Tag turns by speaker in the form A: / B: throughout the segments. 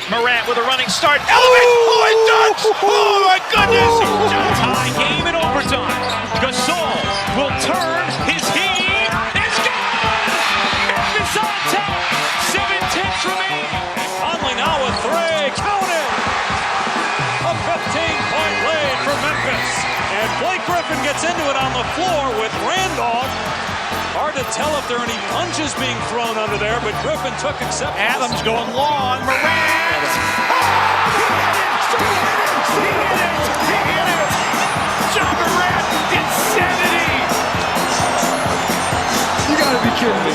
A: Morant with a running start. Elevates. Oh, it dunks. Oh, my goodness.
B: Tie game in overtime. Gasol will turn. His heave is gone. Memphis on top. 7-10 remaining.
C: Conley now with three. Count it. A 15-point lead for Memphis. And Blake Griffin gets into it on the floor with Randolph. Hard to tell if there are any punches being thrown under there, but Griffin took acceptance.
A: Adams going long. Morant. He hit it. John Morant. Insanity.
D: You gotta be kidding me.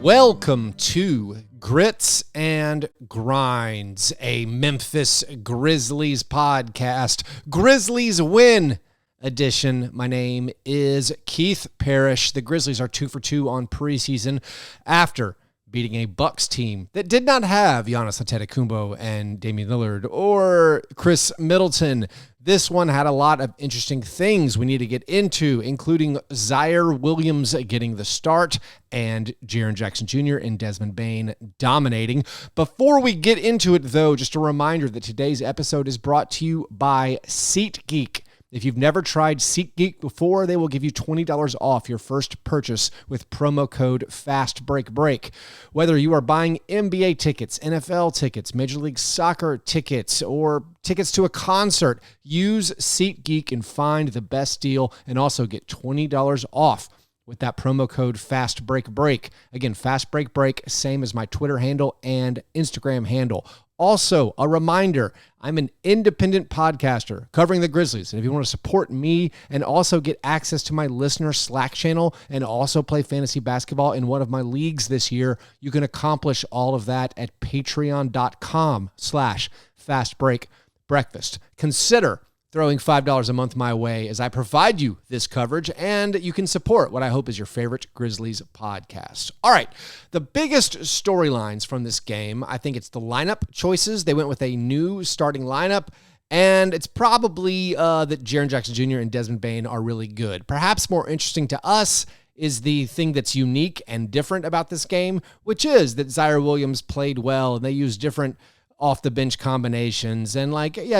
E: Welcome to Grits and Grinds, a Memphis Grizzlies podcast. Grizzlies win edition. My name is Keith Parrish. The Grizzlies are 2 for 2 on preseason after beating a Bucks team that did not have Giannis Antetokounmpo and Damian Lillard or Chris Middleton. This one had a lot of interesting things we need to get into, including Ziaire Williams getting the start and Jaren Jr and Desmond Bane dominating. Before we get into it, though, just a reminder that today's episode is brought to you by SeatGeek. If you've never tried SeatGeek before, they will give you $20 off your first purchase with promo code FASTBREAKBREAK. Whether you are buying NBA tickets, NFL tickets, Major League Soccer tickets, or tickets to a concert, use SeatGeek and find the best deal and also get $20 off with that promo code FASTBREAKBREAK. Again, FASTBREAKBREAK, same as my Twitter handle and Instagram handle. Also, a reminder, I'm an independent podcaster covering the Grizzlies. And if you want to support me and also get access to my listener Slack channel and also play fantasy basketball in one of my leagues this year, you can accomplish all of that at patreon.com/fastbreakbreakfast. Consider throwing $5 a month my way as I provide you this coverage, and you can support what I hope is your favorite Grizzlies podcast. All right, the biggest storylines from this game, I think it's the lineup choices. They went with a new starting lineup, and it's probably that Jaren Jr and Desmond Bane are really good. Perhaps more interesting to us is the thing that's unique and different about this game, which is that Ziaire Williams played well, and they used different off-the-bench combinations. And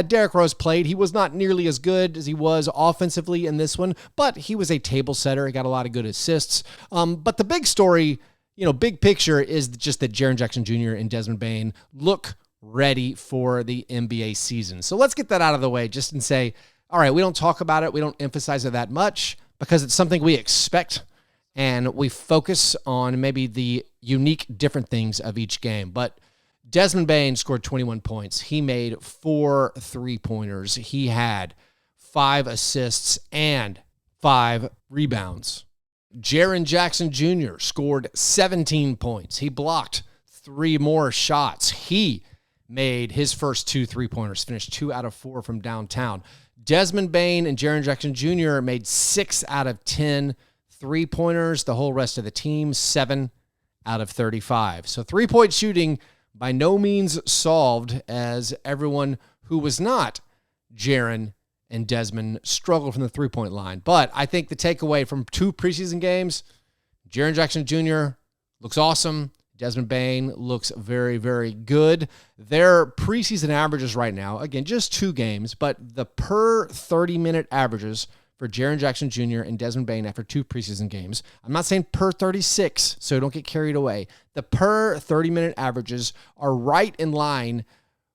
E: Derrick Rose played. He was not nearly as good as he was offensively in this one, but he was a table setter. He got a lot of good assists. But the big story, big picture, is just that Jaren Jr and Desmond Bane look ready for the NBA season. So let's get that out of the way just and say, all right, we don't talk about it. We don't emphasize it that much because it's something we expect, and we focus on maybe the unique, different things of each game. But Desmond Bane scored 21 points. He made 4 3-pointers. He had 5 assists and 5 rebounds. Jaren Jr scored 17 points. He blocked 3 more shots. He made his first 2 3-pointers, finished 2 out of 4 from downtown. Desmond Bane and Jaren Jr made 6 out of 10 3-pointers. The whole rest of the team, 7 out of 35. So 3-point shooting by no means solved, as everyone who was not Jaren and Desmond struggled from the 3-point line. But I think the takeaway from 2 preseason games, Jaren Jr looks awesome. Desmond Bane looks very, very good. Their preseason averages right now, again, just 2 games, but the per 30-minute averages for Jaren Jr and Desmond Bane after 2 preseason games. I'm not saying per 36, so don't get carried away. The per 30-minute averages are right in line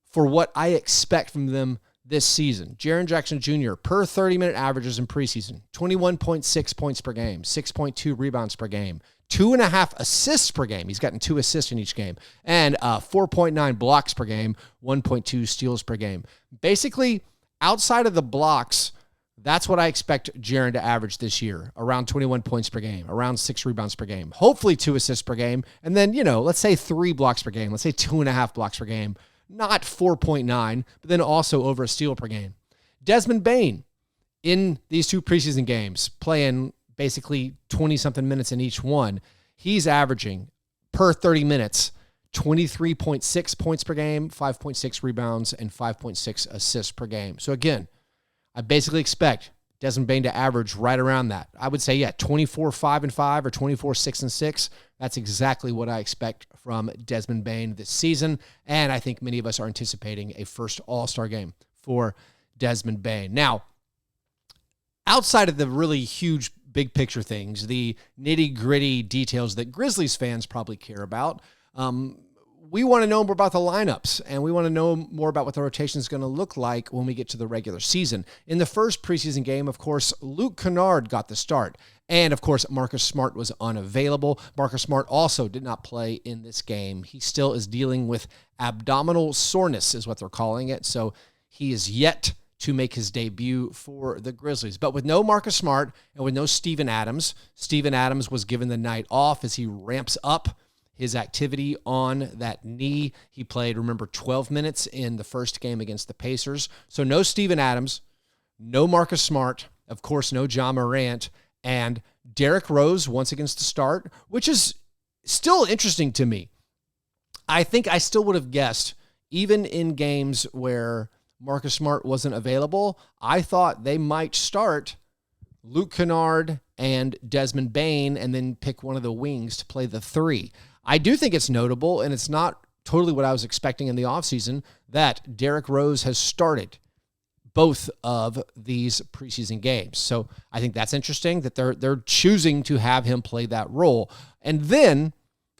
E: for what I expect from them this season. Jaren Jr, per 30-minute averages in preseason, 21.6 points per game, 6.2 rebounds per game, 2.5 assists per game. He's gotten 2 assists in each game, and 4.9 blocks per game, 1.2 steals per game. Basically, outside of the blocks, that's what I expect Jaren to average this year, around 21 points per game, around 6 rebounds per game, hopefully 2 assists per game, and then, let's say 3 blocks per game, let's say 2.5 blocks per game, not 4.9, but then also over a steal per game. Desmond Bane, in these 2 preseason games, playing basically 20-something minutes in each one, he's averaging, per 30 minutes, 23.6 points per game, 5.6 rebounds, and 5.6 assists per game. So again, I basically expect Desmond Bane to average right around that. I would say, 24-5-5 or 24-6-6. That's exactly what I expect from Desmond Bane this season, and I think many of us are anticipating a first All-Star game for Desmond Bane. Now, outside of the really huge big picture things, the nitty-gritty details that Grizzlies fans probably care about, we want to know more about the lineups, and we want to know more about what the rotation is going to look like when we get to the regular season. In the first preseason game, of course, Luke Kennard got the start. And, of course, Marcus Smart was unavailable. Marcus Smart also did not play in this game. He still is dealing with abdominal soreness, is what they're calling it. So he is yet to make his debut for the Grizzlies. But with no Marcus Smart and with no Steven Adams was given the night off as he ramps up his activity on that knee. He played, remember, 12 minutes in the first game against the Pacers. So no Steven Adams, no Marcus Smart, of course, no Ja Morant, and Derrick Rose once against the start, which is still interesting to me. I think I still would have guessed, even in games where Marcus Smart wasn't available, I thought they might start Luke Kennard and Desmond Bane and then pick one of the wings to play the three. I do think it's notable, and it's not totally what I was expecting in the offseason, that Derrick Rose has started both of these preseason games. So I think that's interesting that they're choosing to have him play that role. And then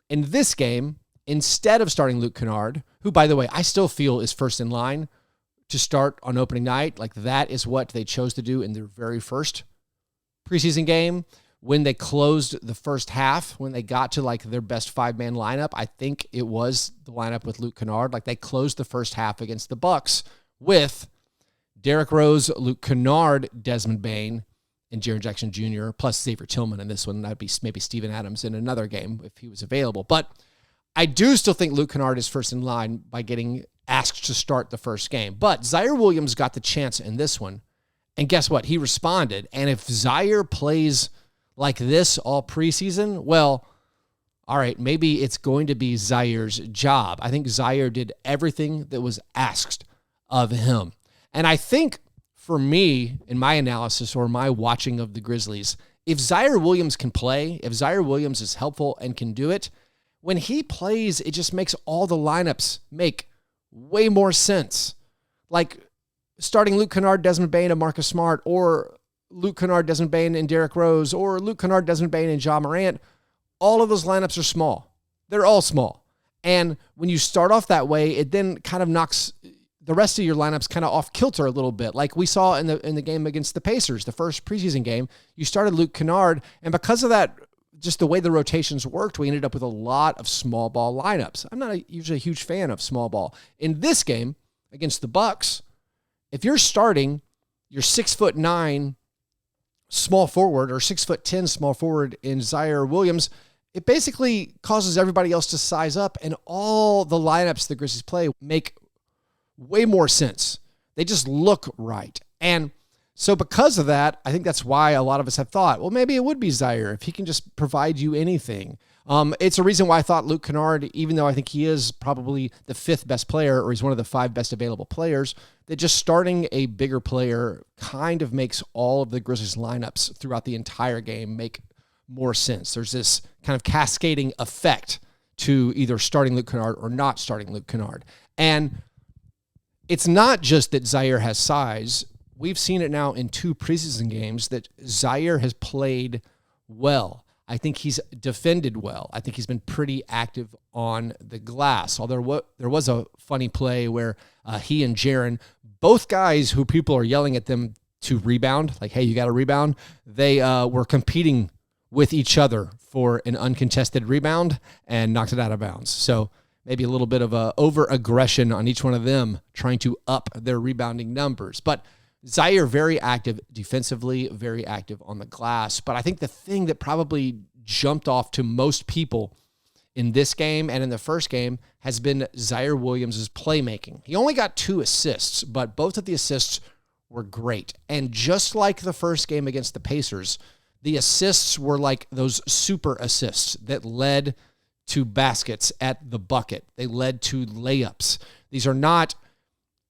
E: in this game, instead of starting Luke Kennard, who, by the way, I still feel is first in line to start on opening night, like that is what they chose to do in their very first preseason game. When they closed the first half, when they got to like their best five-man lineup, I think it was the lineup with Luke Kennard. Like they closed the first half against the Bucks with Derrick Rose, Luke Kennard, Desmond Bane, and Jaren Jr., plus Xavier Tillman in this one. That'd be maybe Steven Adams in another game if he was available. But I do still think Luke Kennard is first in line by getting asked to start the first game. But Ziaire Williams got the chance in this one, and guess what? He responded. And if Ziaire plays like this all preseason, well, all right, maybe it's going to be Zaire's job. I think Ziaire did everything that was asked of him. And I think for me, in my analysis or my watching of the Grizzlies, if Ziaire Williams can play, if Ziaire Williams is helpful and can do it, when he plays, it just makes all the lineups make way more sense. Like starting Luke Kennard, Desmond Bane, and Marcus Smart, or Luke Kennard, Desmond Bane, and Derrick Rose, or Luke Kennard, Desmond Bane, and Ja Morant, all of those lineups are small. They're all small. And when you start off that way, it then kind of knocks the rest of your lineups kind of off kilter a little bit. Like we saw in the game against the Pacers, the first preseason game, you started Luke Kennard, and because of that, just the way the rotations worked, we ended up with a lot of small ball lineups. I'm not usually a huge fan of small ball. In this game against the Bucks, if you're starting your 6'9" small forward or 6'10" small forward in Ziaire Williams, it basically causes everybody else to size up, and all the lineups the Grizzlies play make way more sense. They just look right. And so because of that, I think that's why a lot of us have thought, well, maybe it would be Ziaire if he can just provide you anything. It's a reason why I thought Luke Kennard, even though I think he is probably the fifth best player, or he's one of the five best available players, that just starting a bigger player kind of makes all of the Grizzlies lineups throughout the entire game make more sense. There's this kind of cascading effect to either starting Luke Kennard or not starting Luke Kennard. And it's not just that Ziaire has size. We've seen it now in two preseason games that Ziaire has played well. I think he's defended well. I think he's been pretty active on the glass. Although there was a funny play where he and Jaren, both guys who people are yelling at them to rebound, like, hey, you got to rebound, they were competing with each other for an uncontested rebound and knocked it out of bounds. So maybe a little bit of a over-aggression on each one of them trying to up their rebounding numbers. But Ziaire, very active defensively, very active on the glass. But I think the thing that probably jumped off to most people in this game and in the first game has been Ziaire Williams' playmaking. He only got 2 assists, but both of the assists were great. And just like the first game against the Pacers, the assists were like those super assists that led to baskets at the bucket. They led to layups. These are not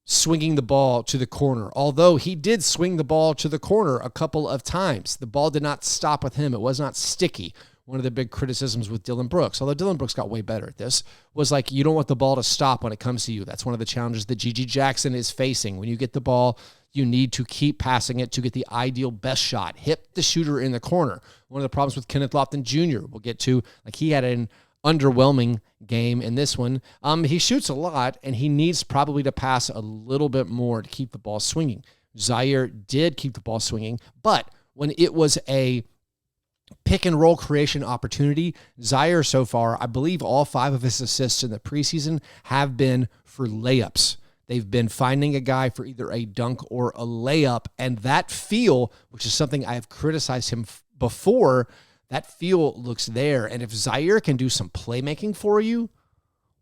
E: swinging the ball to the corner, although he did swing the ball to the corner a couple of times. The ball did not stop with him. It was not sticky. one of the big criticisms with Dylan Brooks, although Dylan Brooks got way better at this, was like, you don't want the ball to stop when it comes to you. That's one of the challenges that G.G. Jackson is facing. When you get the ball, you need to keep passing it to get the ideal best shot. Hit the shooter in the corner. One of the problems with Kenneth Nunn Jr., we'll get to, like, he had an underwhelming game in this one. He shoots a lot, and he needs probably to pass a little bit more to keep the ball swinging. Ziaire did keep the ball swinging, but when it was a pick and roll creation opportunity, Ziaire so far, I believe all 5 of his assists in the preseason have been for layups. They've been finding a guy for either a dunk or a layup, and that feel, which is something I have criticized him before, that feel looks there. And if Ziaire can do some playmaking for you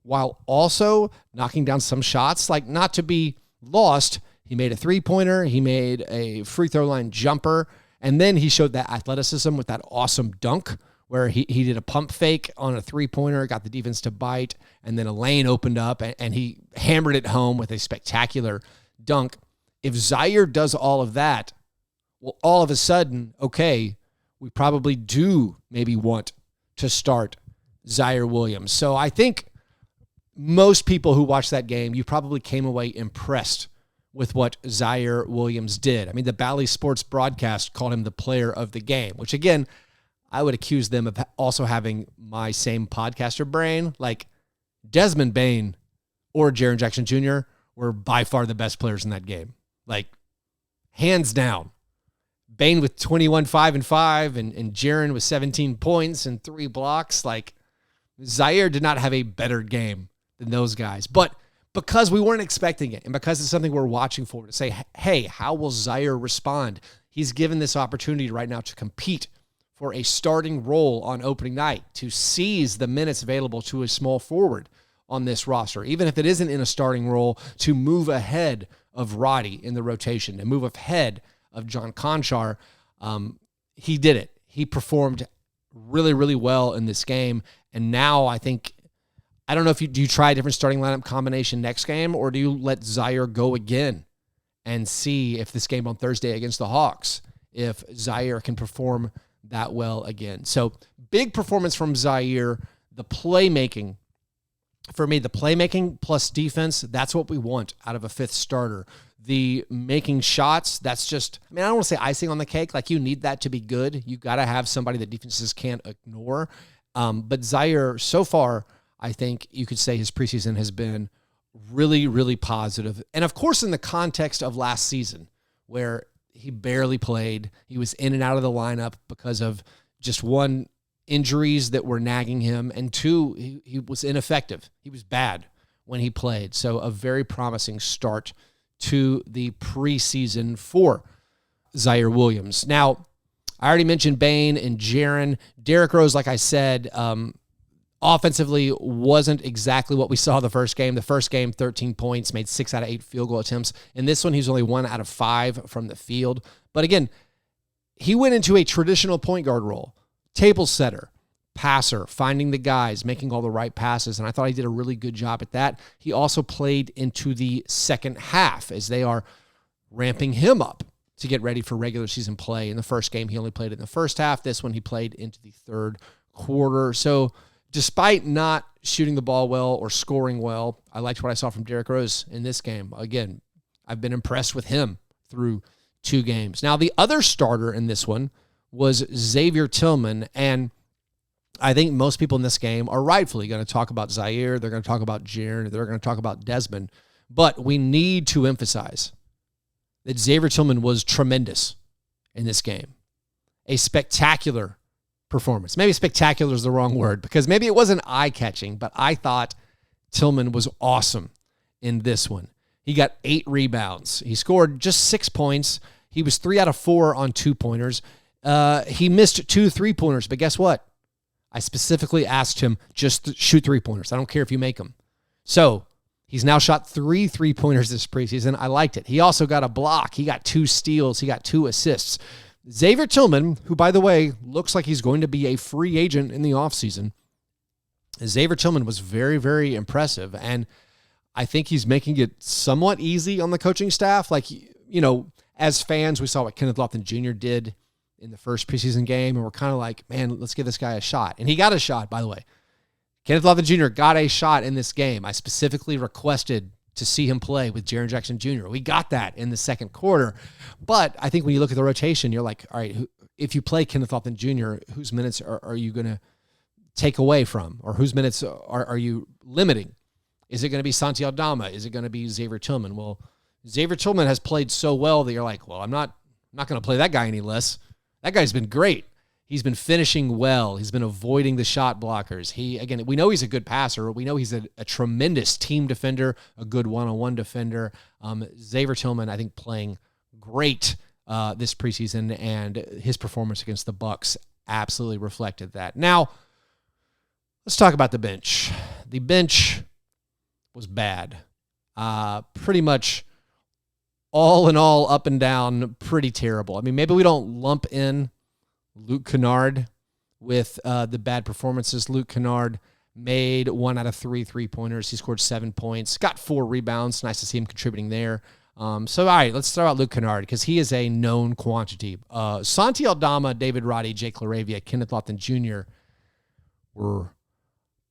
E: while also knocking down some shots, like, not to be lost, he made a three-pointer, he made a free throw line jumper, and then he showed that athleticism with that awesome dunk where he did a pump fake on a three-pointer, got the defense to bite, and then a lane opened up, and he hammered it home with a spectacular dunk. If Ziaire does all of that, well, all of a sudden, okay, we probably do maybe want to start Ziaire Williams. So I think most people who watched that game, you probably came away impressed with what Ziaire Williams did. I mean, the Bally Sports broadcast called him the player of the game, which, again, I would accuse them of also having my same podcaster brain. Like, Desmond Bane or Jaren Jackson Jr. were by far the best players in that game. Like, hands down. Bane with 21, 5, and 5, and Jaren with 17 points and 3 blocks. Like, Ziaire did not have a better game than those guys. But because we weren't expecting it, and because it's something we're watching for, to say, hey, how will Ziaire respond? He's given this opportunity right now to compete for a starting role on opening night, to seize the minutes available to a small forward on this roster, even if it isn't in a starting role, to move ahead of Roddy in the rotation, and move ahead of John Conchar. He did it. He performed really, really well in this game. And now I think, I don't know if do you try a different starting lineup combination next game, or do you let Ziaire go again and see if this game on Thursday against the Hawks, if Ziaire can perform that well again. So big performance from Ziaire. The playmaking, for me, the playmaking plus defense, that's what we want out of a 5th starter. The making shots, that's just, I mean, I don't want to say icing on the cake. Like, you need that to be good. You got to have somebody that defenses can't ignore. But Ziaire, so far, I think you could say his preseason has been really, really positive. And of course, in the context of last season, where he barely played, he was in and out of the lineup because of just, 1, injuries that were nagging him, and 2, he was ineffective. He was bad when he played. So a very promising start to the preseason for Ziaire Williams. Now, I already mentioned Bane and Jaren. Derrick Rose, like I said, offensively wasn't exactly what we saw the first game. The first game, 13 points, made 6 out of 8 field goal attempts. In this one, he's only 1 out of 5 from the field. But again, he went into a traditional point guard role. Table setter, passer, finding the guys, making all the right passes, and I thought he did a really good job at that. He also played into the second half as they are ramping him up to get ready for regular season play. In the first game, he only played in the first half. This one, he played into the third quarter. So despite not shooting the ball well or scoring well, I liked what I saw from Derrick Rose in this game. Again, I've been impressed with him through 2 games. Now, the other starter in this one was Xavier Tillman, and I think most people in this game are rightfully going to talk about Ziaire, they're going to talk about Jaren, they're going to talk about Desmond, but we need to emphasize that Xavier Tillman was tremendous in this game. A spectacular performance. Maybe spectacular is the wrong word, because maybe it wasn't eye-catching, but I thought Tillman was awesome in this one. He got 8 rebounds. He scored just 6 points. He was 3 out of 4 on 2-pointers. He missed 2 3-pointers, but guess what? I specifically asked him, just shoot 3-pointers. I don't care if you make them. So he's now shot 3 3-pointers this preseason. I liked it. He also got a block. He got 2 steals. He got 2 assists. Xavier Tillman, who, by the way, looks like he's going to be a free agent in the offseason, Xavier Tillman was very, very impressive. And I think he's making it somewhat easy on the coaching staff. Like, you know, as fans, we saw what Kenneth Nunn Jr. did in the first preseason game, and we're kind of like, man, let's give this guy a shot. And he got a shot, by the way. Kenneth Nunn Jr. got a shot in this game. I specifically requested to see him play with Jaren Jr. We got that in the second quarter. But I think when you look at the rotation, you're like, all right, if you play Kenneth Nunn Jr., whose minutes are you going to take away from? Or whose minutes are you limiting? Is it going to be Santi Aldama? Is it going to be Xavier Tillman? Well, Xavier Tillman has played so well that you're like, well, I'm not going to play that guy any less. That guy's been great. He's been finishing well. He's been avoiding the shot blockers. We know he's a good passer. We know he's a tremendous team defender, a good one-on-one defender. Xavier Tillman, I think, playing great this preseason, and his performance against the Bucks absolutely reflected that. Now, let's talk about the bench. The bench was bad. Pretty much all in all, up and down, pretty terrible. I mean, maybe we don't lump in Luke Kennard with the bad performances. Luke Kennard made 1 out of 3 3-pointers. He scored 7 points, got 4 rebounds. Nice to see him contributing there. So, all right, let's throw out Luke Kennard because he is a known quantity. Santi Aldama, David Roddy, Jake LaRavia, Kenneth Nunn Jr. were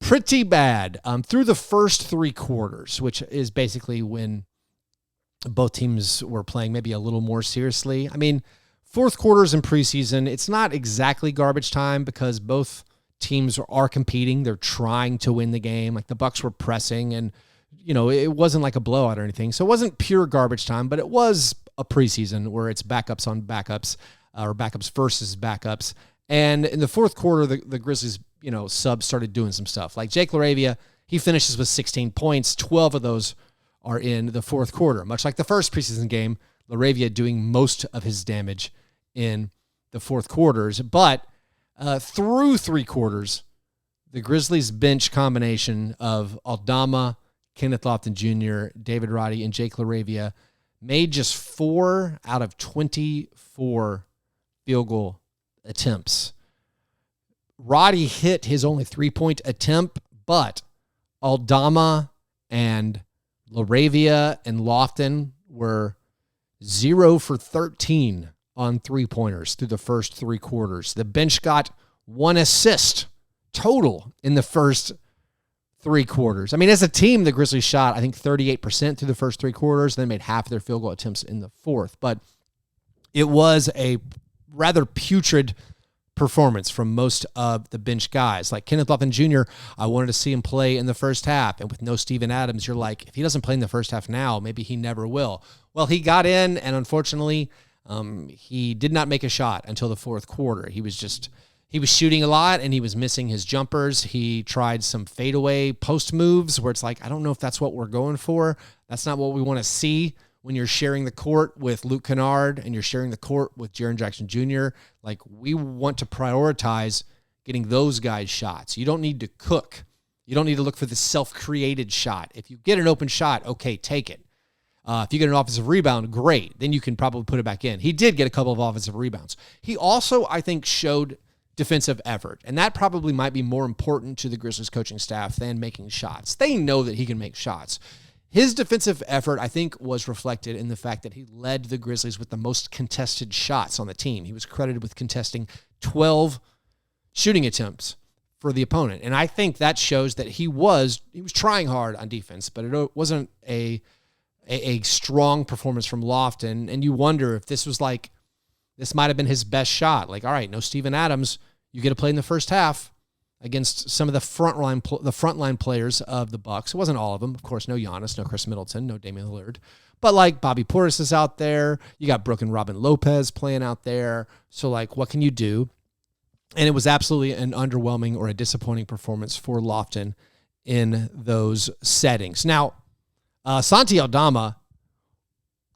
E: pretty bad through the first 3 quarters, which is basically when both teams were playing maybe a little more seriously. I mean, fourth quarters in preseason, it's not exactly garbage time because both teams are competing. They're trying to win the game. Like the Bucks were pressing, and it wasn't like a blowout or anything. So it wasn't pure garbage time, but it was a preseason where it's backups on backups or backups versus backups. And in the fourth quarter, the Grizzlies, subs started doing some stuff. Like Jake LaRavia, he finishes with 16 points. 12 of those are in the fourth quarter. Much like the first preseason game, LaRavia doing most of his damage in the fourth quarters. But through 3 quarters, the Grizzlies bench combination of Aldama, Kenneth Nunn Jr., David Roddy, and Jake LaRavia made just 4 out of 24 field goal attempts. Roddy hit his only 3-point attempt, but Aldama and LaRavia and Lofton were 0 for 13 on 3-pointers through the first 3 quarters. The bench got 1 assist total in the first 3 quarters. I mean, as a team, the Grizzlies shot, I think, 38% through the first 3 quarters, then made half of their field goal attempts in the fourth. But it was a rather putrid performance from most of the bench guys. Like Kenneth Nunn Jr., I wanted to see him play in the first half. And with no Steven Adams, you're like, if he doesn't play in the first half now, maybe he never will. Well, he got in, and unfortunately, he did not make a shot until the fourth quarter. He was shooting a lot, and he was missing his jumpers. He tried some fadeaway post moves where it's like, I don't know if that's what we're going for. That's not what we want to see when you're sharing the court with Luke Kennard and you're sharing the court with Jaren Jr. Like, we want to prioritize getting those guys shots. You don't need to cook. You don't need to look for the self-created shot. If you get an open shot, okay, take it. If you get an offensive rebound, great. Then you can probably put it back in. He did get a couple of offensive rebounds. He also, I think, showed defensive effort, and that probably might be more important to the Grizzlies coaching staff than making shots. They know that he can make shots. His defensive effort, I think, was reflected in the fact that he led the Grizzlies with the most contested shots on the team. He was credited with contesting 12 shooting attempts for the opponent, and I think that shows that he was trying hard on defense, but it wasn't a strong performance from Lofton, and you wonder if this might have been his best shot. Like, all right, no Steven Adams, you get to play in the first half against some of the frontline players of the Bucks. It wasn't all of them, of course. No Giannis, no Chris Middleton, no Damian Lillard, but like Bobby Portis is out there. You got Brooke and Robin Lopez playing out there. So like, what can you do? And it was absolutely an underwhelming or a disappointing performance for Lofton in those settings. Now, Santi Aldama,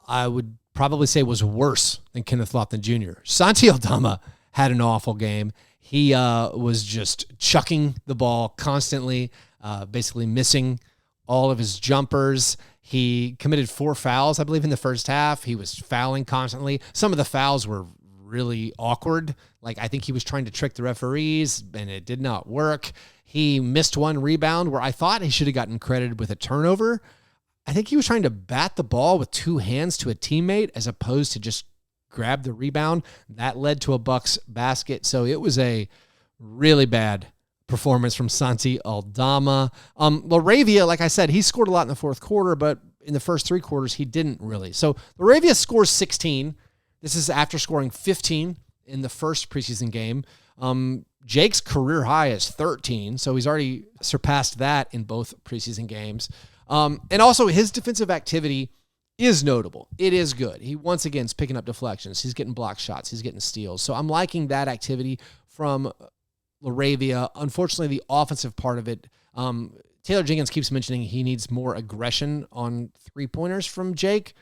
E: I would probably say, was worse than Kenneth Nunn Jr. Santi Aldama had an awful game. He was just chucking the ball constantly, basically missing all of his jumpers. He committed 4 fouls, I believe, in the first half. He was fouling constantly. Some of the fouls were really awkward. Like, I think he was trying to trick the referees, and it did not work. He missed 1 rebound where I thought he should have gotten credited with a turnover. I think he was trying to bat the ball with 2 hands to a teammate as opposed to just grabbed the rebound. That led to a Bucks basket. So it was a really bad performance from Santi Aldama. LaRavia, like I said, he scored a lot in the fourth quarter, but in the first 3 quarters, he didn't really. So LaRavia scores 16. This is after scoring 15 in the first preseason game. Jake's career high is 13, so he's already surpassed that in both preseason games. And also his defensive activity is notable. It is good. He once again is picking up deflections. He's getting block shots. He's getting steals. So I'm liking that activity from LaRavia. Unfortunately, the offensive part of it, Taylor Jenkins keeps mentioning he needs more aggression on 3-pointers from Jake.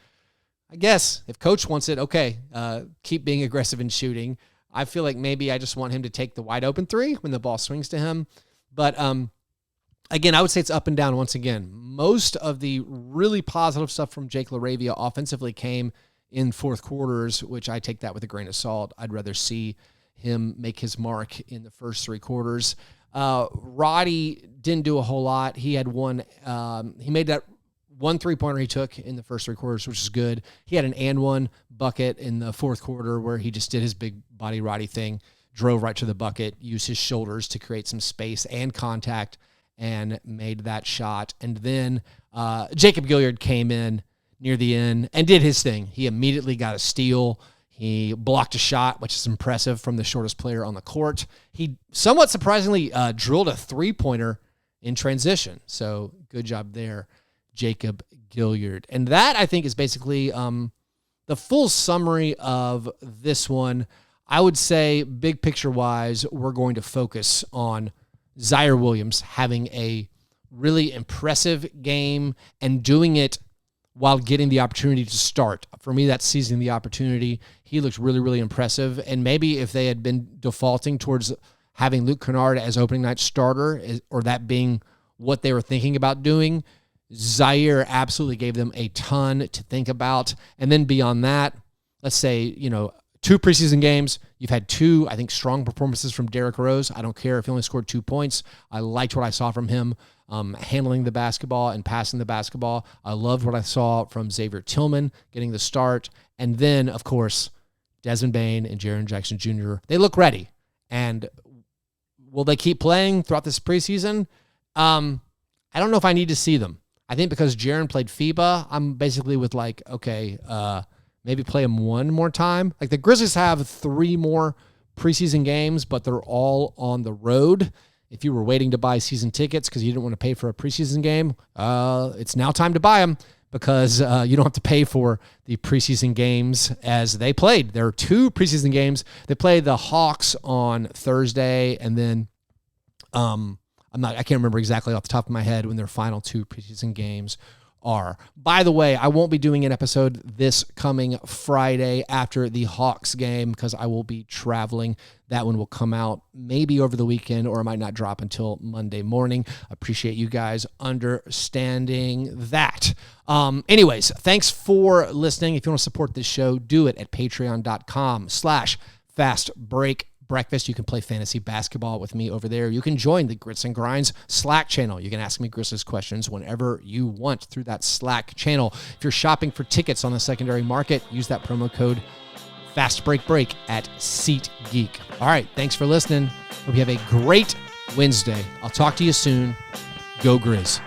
E: I guess if coach wants it, okay, keep being aggressive in shooting. I feel like maybe I just want him to take the wide open 3 when the ball swings to him. But again, I would say it's up and down once again. Most of the really positive stuff from Jake LaRavia offensively came in fourth quarters, which I take that with a grain of salt. I'd rather see him make his mark in the first 3 quarters. Roddy didn't do a whole lot. He had one. He made that 1 3-pointer he took in the first 3 quarters, which is good. He had an and 1 bucket in the fourth quarter where he just did his big body Roddy thing, drove right to the bucket, used his shoulders to create some space and contact, and made that shot. And then Jacob Gilyard came in near the end and did his thing. He immediately got a steal. He blocked a shot, which is impressive from the shortest player on the court. He somewhat surprisingly drilled a 3-pointer in transition. So good job there, Jacob Gilyard. And that, I think, is basically the full summary of this one. I would say, big picture-wise, we're going to focus on Ziaire Williams having a really impressive game and doing it while getting the opportunity to start. For me, that's seizing the opportunity. He looked really, really impressive. And maybe if they had been defaulting towards having Luke Kennard as opening night starter, or that being what they were thinking about doing, Ziaire absolutely gave them a ton to think about. And then beyond that, let's say, 2 preseason games. You've had 2, I think, strong performances from Derrick Rose. I don't care if he only scored 2 points. I liked what I saw from him handling the basketball and passing the basketball. I loved what I saw from Xavier Tillman getting the start. And then, of course, Desmond Bane and Jaren Jr. They look ready. And will they keep playing throughout this preseason? I don't know if I need to see them. I think because Jaren played FIBA, I'm basically with maybe play him 1 more time. Like the Grizzlies have 3 more preseason games, but they're all on the road. If you were waiting to buy season tickets because you didn't want to pay for a preseason game, it's now time to buy them because you don't have to pay for the preseason games as they played. There are 2 preseason games. They play the Hawks on Thursday, and then I can't remember exactly off the top of my head when their final 2 preseason games are. By the way, I won't be doing an episode this coming Friday after the Hawks game because I will be traveling. That one will come out maybe over the weekend, or it might not drop until Monday morning. Appreciate you guys understanding that. Anyways, thanks for listening. If you want to support this show, do it at patreon.com/fastbreak. Breakfast. You can play fantasy basketball with me over there. You can join the Grits and Grinds Slack channel. You can ask me Grizzlies questions whenever you want through that Slack channel. If you're shopping for tickets on the secondary market, use that promo code FASTBREAK at SeatGeek. All right, thanks for listening. Hope you have a great Wednesday. I'll talk to you soon. Go Grizz.